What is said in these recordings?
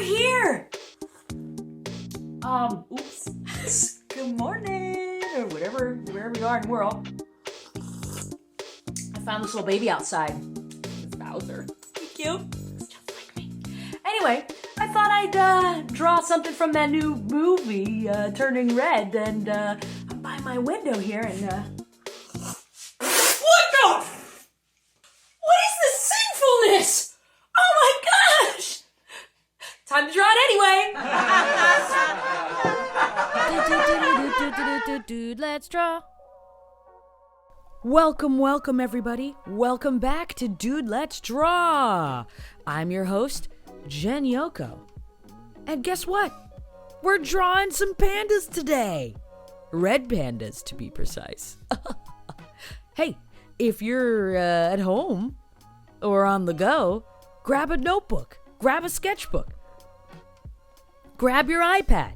here! Oops. Good morning, or wherever we are in the world. I found this little baby outside. It's Bowser. He's cute. It's just like me. Anyway, I thought I'd draw something from that new movie, Turning Red, and I'm by my window here, and what the? What is this sinfulness? Oh my gosh! Time to draw it anyway! Dude, let's draw. Welcome everybody. Welcome back to Dude, Let's Draw. I'm your host, Jen Yoko. And guess what? We're drawing some pandas today. Red pandas, to be precise. Hey, if you're at home or on the go, grab a notebook, grab a sketchbook, grab your iPad,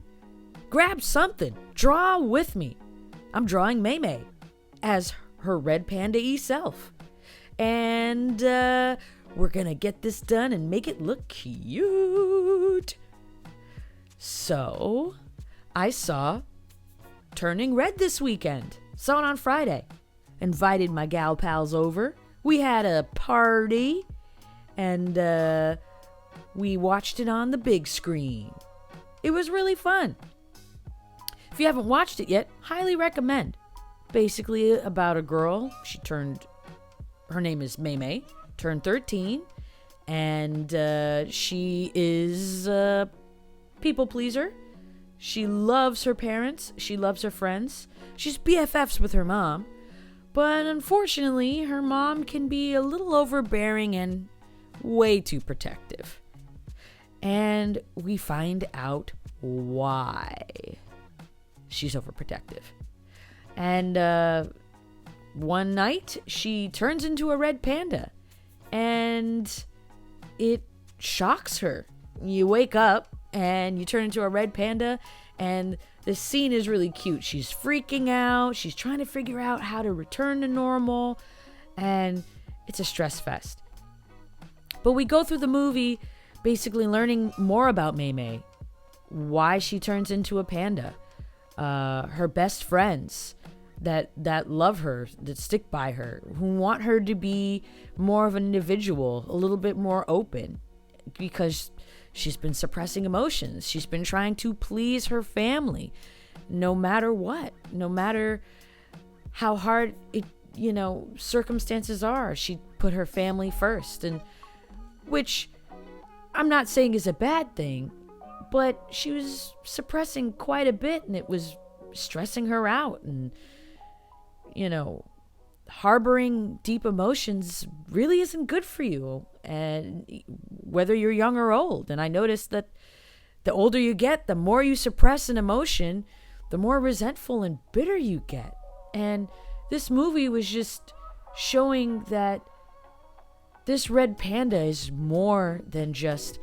grab something, draw with me. I'm drawing Meilin as her red panda-y self. And we're gonna get this done and make it look cute. So, I saw Turning Red this weekend. Saw it on Friday. Invited my gal pals over. We had a party. And we watched it on the big screen. It was really fun. If you haven't watched it yet, highly recommend. Basically about a girl. Her name is Meilin, turned 13. And she is a people pleaser. She loves her parents. She loves her friends. She's BFFs with her mom. But unfortunately, her mom can be a little overbearing and way too protective. And we find out why she's overprotective. And one night, she turns into a red panda. And it shocks her. You wake up and you turn into a red panda, and the scene is really cute. She's freaking out. She's trying to figure out how to return to normal. And it's a stress fest. But we go through the movie basically learning more about Meilin, why she turns into a panda, her best friends that love her, that stick by her, who want her to be more of an individual, a little bit more open, because she's been suppressing emotions. She's been trying to please her family, no matter what, no matter how hard circumstances are. She put her family first, and which I'm not saying is a bad thing, but she was suppressing quite a bit, and it was stressing her out. And, harboring deep emotions really isn't good for you, and whether you're young or old. And I noticed that the older you get, the more you suppress an emotion, the more resentful and bitter you get. And this movie was just showing that this red panda is more than just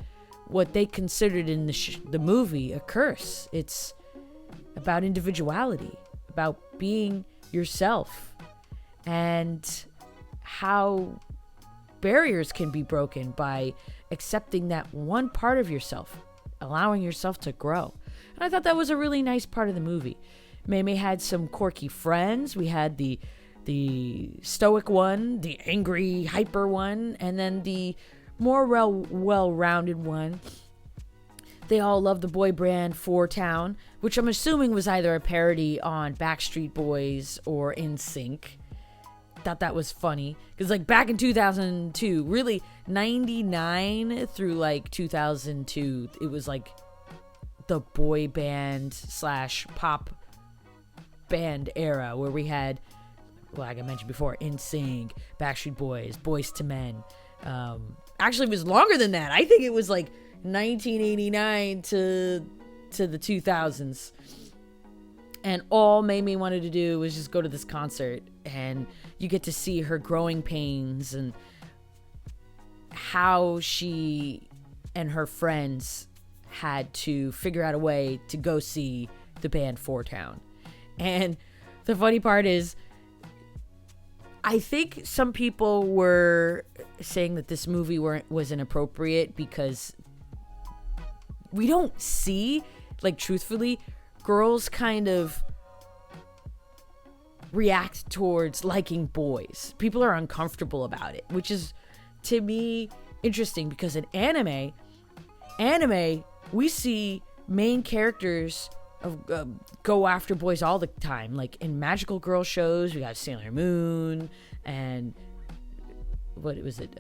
what they considered in the movie a curse. It's about individuality, about being yourself, and how barriers can be broken by accepting that one part of yourself, allowing yourself to grow. And I thought that was a really nice part of the movie. Meilin had some quirky friends. We had the stoic one, the angry, hyper one, and then the more well-rounded one. They all love the boy band Four Town, which I'm assuming was either a parody on Backstreet Boys or Centiq. Thought that was funny, because back in 2002, really 99 through 2002, it was the boy band / pop band era, where we had, like I mentioned before, Centiq, Backstreet Boys, Boys to Men. Actually, it was longer than that. I think it was 1989 to the 2000s. And all Meilin wanted to do was just go to this concert, and you get to see her growing pains and how she and her friends had to figure out a way to go see the band Four Town. And the funny part is, I think some people were saying that this movie was inappropriate because we don't see, like, truthfully, girls kind of react towards liking boys. People are uncomfortable about it, which is, to me, interesting, because in anime, we see main characters go after boys all the time. Like in magical girl shows, we got Sailor Moon and what was it?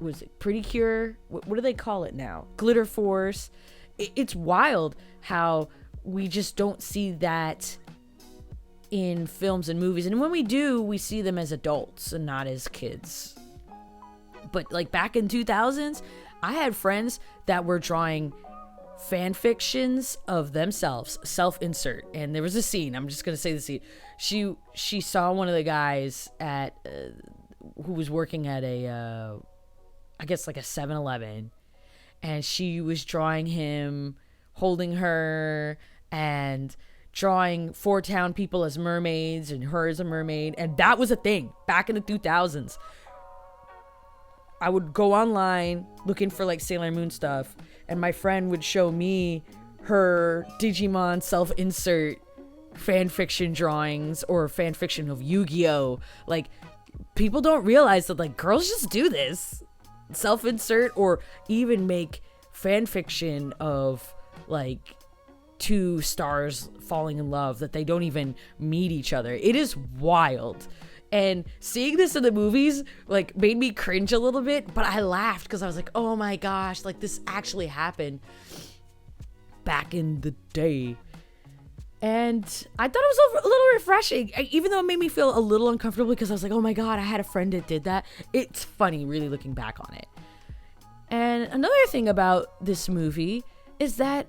Was it Pretty Cure? What do they call it now? Glitter Force. It's wild how we just don't see that in films and movies, and when we do, we see them as adults and not as kids. But like back in 2000s, I had friends that were drawing fan fictions of themselves, self-insert, and there was a scene, I'm just gonna say the scene. She saw one of the guys at who was working at a I guess like a 7-Eleven, and she was drawing him holding her and drawing 4-town people as mermaids and her as a mermaid. And that was a thing back in the 2000s. I would go online looking for like Sailor Moon stuff, and my friend would show me her Digimon self-insert fan fiction drawings or fan fiction of Yu-Gi-Oh. Like, people don't realize that like girls just do this, self-insert, or even make fan fiction of like 2 stars falling in love that they don't even meet each other. It is wild. And seeing this in the movies like made me cringe a little bit, but I laughed because I was like, oh my gosh, like this actually happened back in the day. And I thought it was a little refreshing, even though it made me feel a little uncomfortable because I was like, oh my God, I had a friend that did that. It's funny really looking back on it. And another thing about this movie is that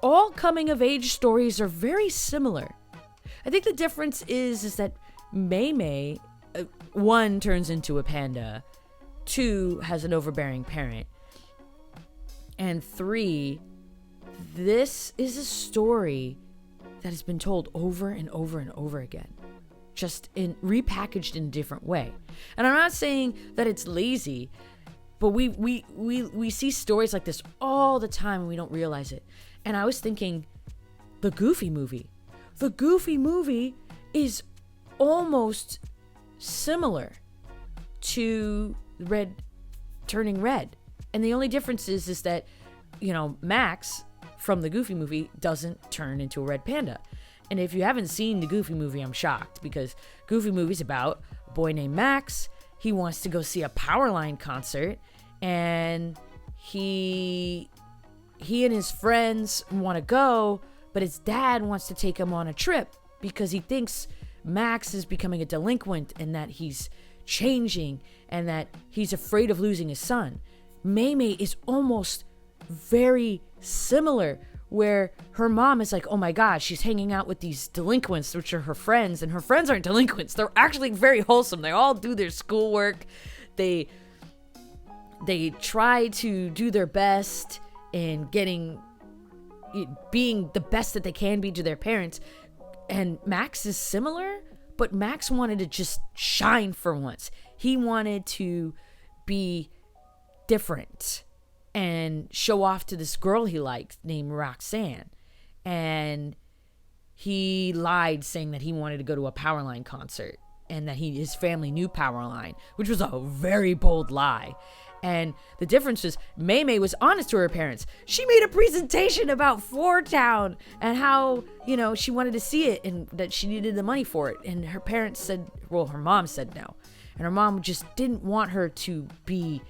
all coming of age stories are very similar. I think the difference is that Mei, 1, turns into a panda, 2, has an overbearing parent, and 3, this is a story that has been told over and over and over again, just repackaged in a different way. And I'm not saying that it's lazy, but we see stories like this all the time and we don't realize it. And I was thinking, the Goofie Movie. The Goofie Movie is almost similar to Red Turning Red. And the only difference is that, you know, Max from the Goofie Movie doesn't turn into a red panda. And if you haven't seen the Goofie Movie, I'm shocked, because Goofie Movie's about a boy named Max. He wants to go see a Powerline concert, and he and his friends want to go, but his dad wants to take him on a trip because he thinks Max is becoming a delinquent and that he's changing and that he's afraid of losing his son. Mei is almost very similar, where her mom is like, oh my God, she's hanging out with these delinquents, which are her friends, and her friends aren't delinquents. They're actually very wholesome. They all do their schoolwork. They try to do their best in being the best that they can be to their parents. And Max is similar, but Max wanted to just shine for once. He wanted to be different and show off to this girl he liked named Roxanne. And he lied saying that he wanted to go to a Powerline concert and that his family knew Powerline, which was a very bold lie. And the difference was Mei was honest to her parents. She made a presentation about 4-town and how, you know, she wanted to see it and that she needed the money for it. And her parents said, well, her mom said no. And her mom just didn't want her to be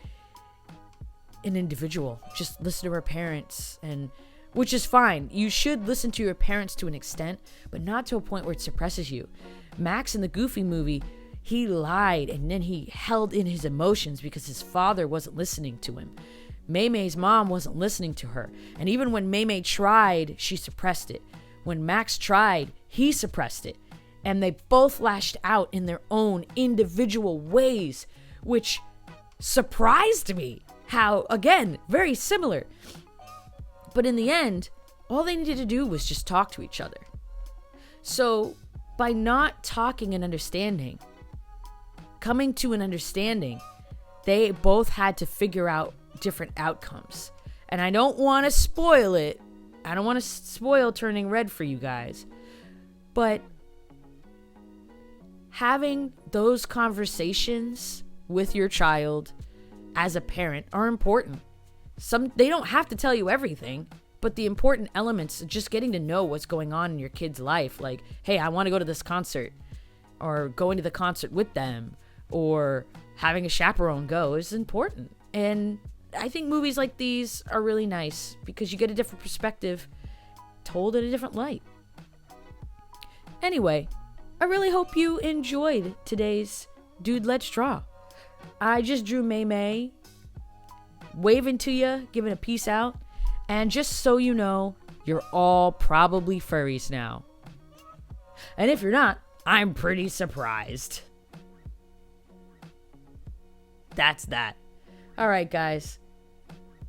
an individual. Just listen to her parents, and which is fine. You should listen to your parents to an extent, but not to a point where it suppresses you. Max in the Goofie Movie, he lied and then he held in his emotions because his father wasn't listening to him. Mei's mom wasn't listening to her. And even when Mei tried, she suppressed it. When Max tried, he suppressed it. And they both lashed out in their own individual ways, which surprised me. How, again, very similar. But in the end, all they needed to do was just talk to each other. So by not talking and understanding, coming to an understanding, they both had to figure out different outcomes. And I don't want to spoil it. I don't want to spoil Turning Red for you guys. But having those conversations with your child as a parent are important. They don't have to tell you everything, but the important elements, just getting to know what's going on in your kid's life, like, hey, I want to go to this concert, or going to the concert with them, or having a chaperone go, is important. And I think movies like these are really nice because you get a different perspective told in a different light. Anyway, I really hope you enjoyed today's Dude Let's Draw. I just drew May waving to you, giving a peace out. And just so you know, you're all probably furries now. And if you're not, I'm pretty surprised. That's that. All right, guys.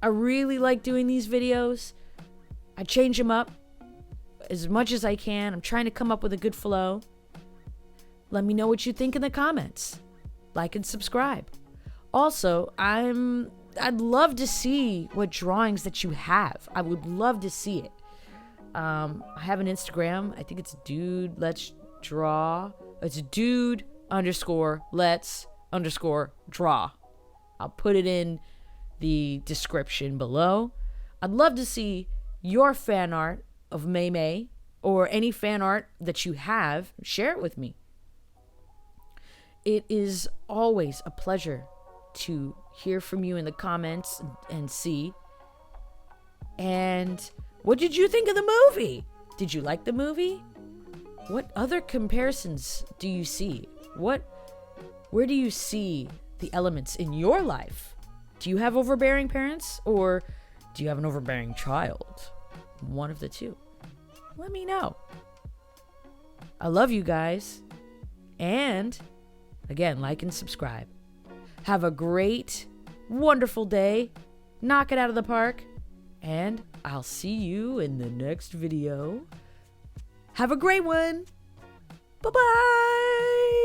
I really like doing these videos. I change them up as much as I can. I'm trying to come up with a good flow. Let me know what you think in the comments. Like and subscribe. Also, I'd love to see what drawings that you have. I would love to see it. I have an Instagram. I think it's Dude Let's Draw. It's dude_let's_draw. I'll put it in the description below. I'd love to see your fan art of May, or any fan art that you have. Share it with me. It is always a pleasure to hear from you in the comments and see. And what did you think of the movie? Did you like the movie? What other comparisons do you see? Where do you see the elements in your life? Do you have overbearing parents, or do you have an overbearing child? One of the two. Let me know. I love you guys. And again, like and subscribe. Have a great, wonderful day. Knock it out of the park. And I'll see you in the next video. Have a great one. Bye-bye.